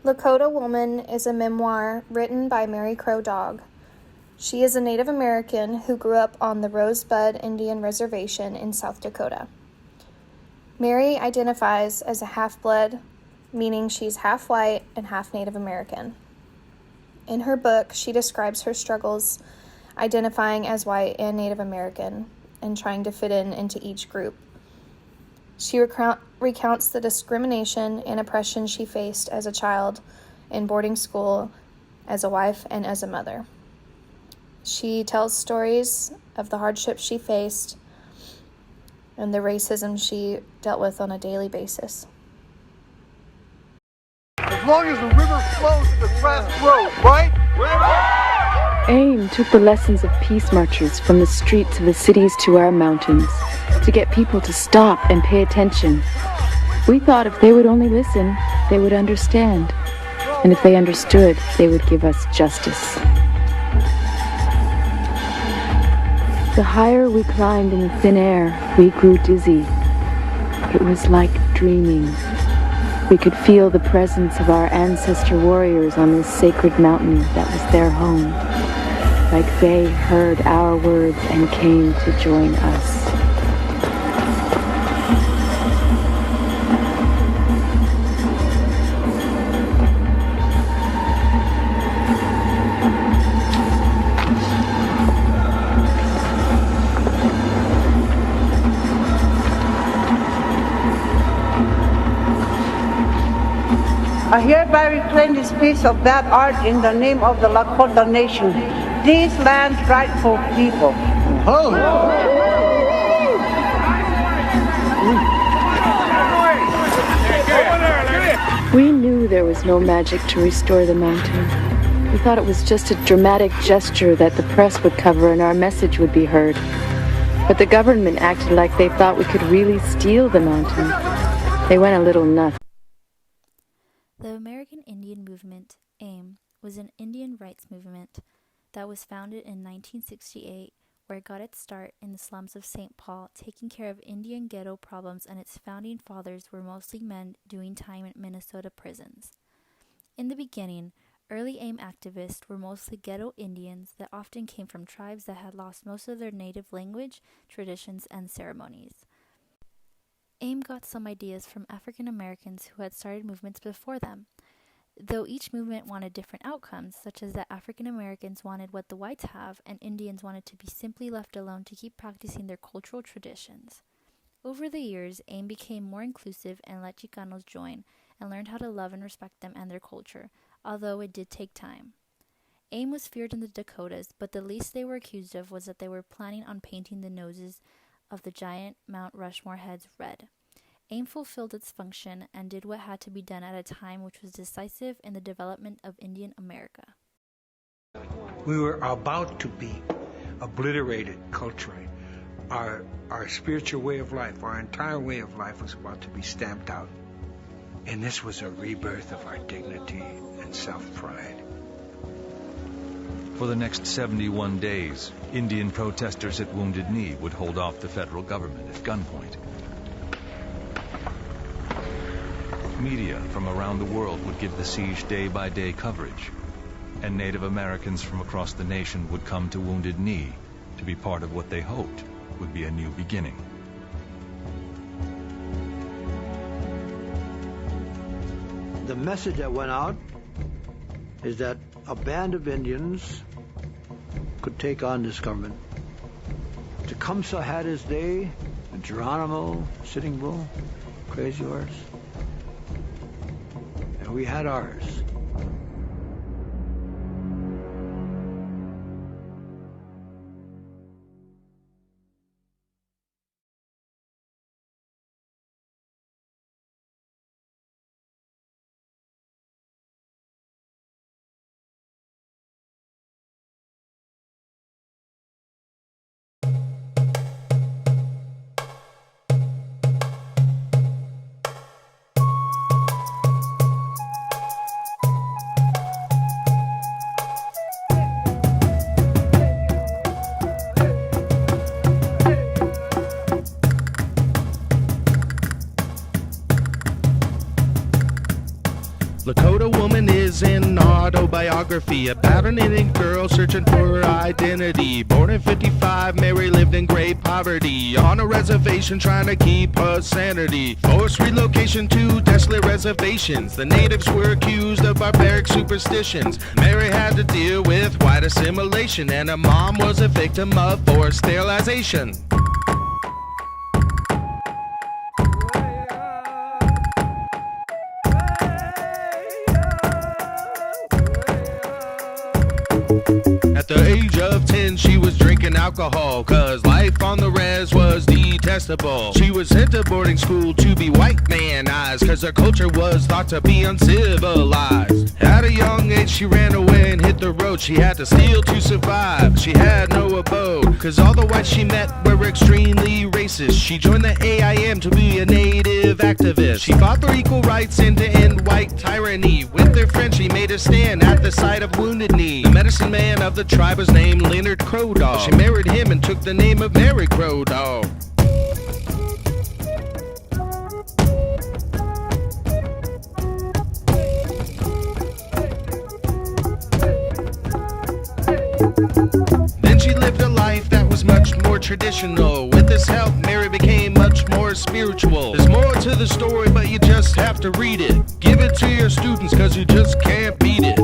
Lakota Woman is a memoir written by Mary Crow Dog. She is a Native American who grew up on the Rosebud Indian Reservation in South Dakota. Mary identifies as a half-blood, meaning she's half white and half Native American. In her book, she describes her struggles identifying as white and Native American and trying to fit into each group. She recounts the discrimination and oppression she faced as a child in boarding school, as a wife, and as a mother. She tells stories of the hardships she faced and the racism she dealt with on a daily basis. As long as the river flows, the grass grows, right? AIM took the lessons of peace marchers from the streets of the cities to our mountains to get people to stop and pay attention. We thought if they would only listen, they would understand. And if they understood, they would give us justice. The higher we climbed in the thin air, we grew dizzy. It was like dreaming. We could feel the presence of our ancestor warriors on this sacred mountain that was their home. Like they heard our words and came to join us. I hereby reclaim this piece of bad art in the name of the Lakota Nation, this land's rightful people. We knew there was no magic to restore the mountain. We thought it was just a dramatic gesture that the press would cover and our message would be heard. But the government acted like they thought we could really steal the mountain. They went a little nuts. The American Indian Movement, AIM, was an Indian rights movement that was founded in 1968, where it got its start in the slums of St. Paul, taking care of Indian ghetto problems, and its founding fathers were mostly men doing time in Minnesota prisons. In the beginning, early AIM activists were mostly ghetto Indians that often came from tribes that had lost most of their native language, traditions, and ceremonies. AIM got some ideas from African Americans who had started movements before them, though each movement wanted different outcomes, such as that African Americans wanted what the whites have and Indians wanted to be simply left alone to keep practicing their cultural traditions. Over the years, AIM became more inclusive and let Chicanos join and learned how to love and respect them and their culture, although it did take time. AIM was feared in the Dakotas, but the least they were accused of was that they were planning on painting the noses of the giant Mount Rushmore heads red. AIM fulfilled its function and did what had to be done at a time which was decisive in the development of Indian America. We were about to be obliterated culturally. Our spiritual way of life, our entire way of life was about to be stamped out. And this was a rebirth of our dignity and self-pride. For the next 71 days, Indian protesters at Wounded Knee would hold off the federal government at gunpoint. Media from around the world would give the siege day-by-day coverage, and Native Americans from across the nation would come to Wounded Knee to be part of what they hoped would be a new beginning. The message that went out is that a band of Indians could take on this government. Tecumseh had his day, and Geronimo, Sitting Bull, Crazy Horse, and we had ours. Lakota Woman is an autobiography about an Indian girl searching for her identity. Born in 55, Mary lived in great poverty, on a reservation trying to keep her sanity. Forced relocation to desolate reservations. The natives were accused of barbaric superstitions. Mary had to deal with white assimilation, and her mom was a victim of forced sterilization. At the age of 10, she was drinking alcohol, cause life on the res was detestable. She was sent to boarding school to be white manized, cause her culture was thought to be uncivilized. At a young age, she ran away and hit the road. She had to steal to survive. She had no abode, cause all the whites she met were extremely racist. She joined the AIM to be a native activist. She fought for equal rights and to end white tyranny. With her friend, she made a stand at the site of Wounded Knee. The medicine man of the tribe was named Leonard Crowdog. She married him and took the name of Mary Crowdog. Then she lived a life that was much more traditional. With this help, Mary became much more spiritual. There's more to the story, but you just have to read it. Give it to your students, cause you just can't beat it.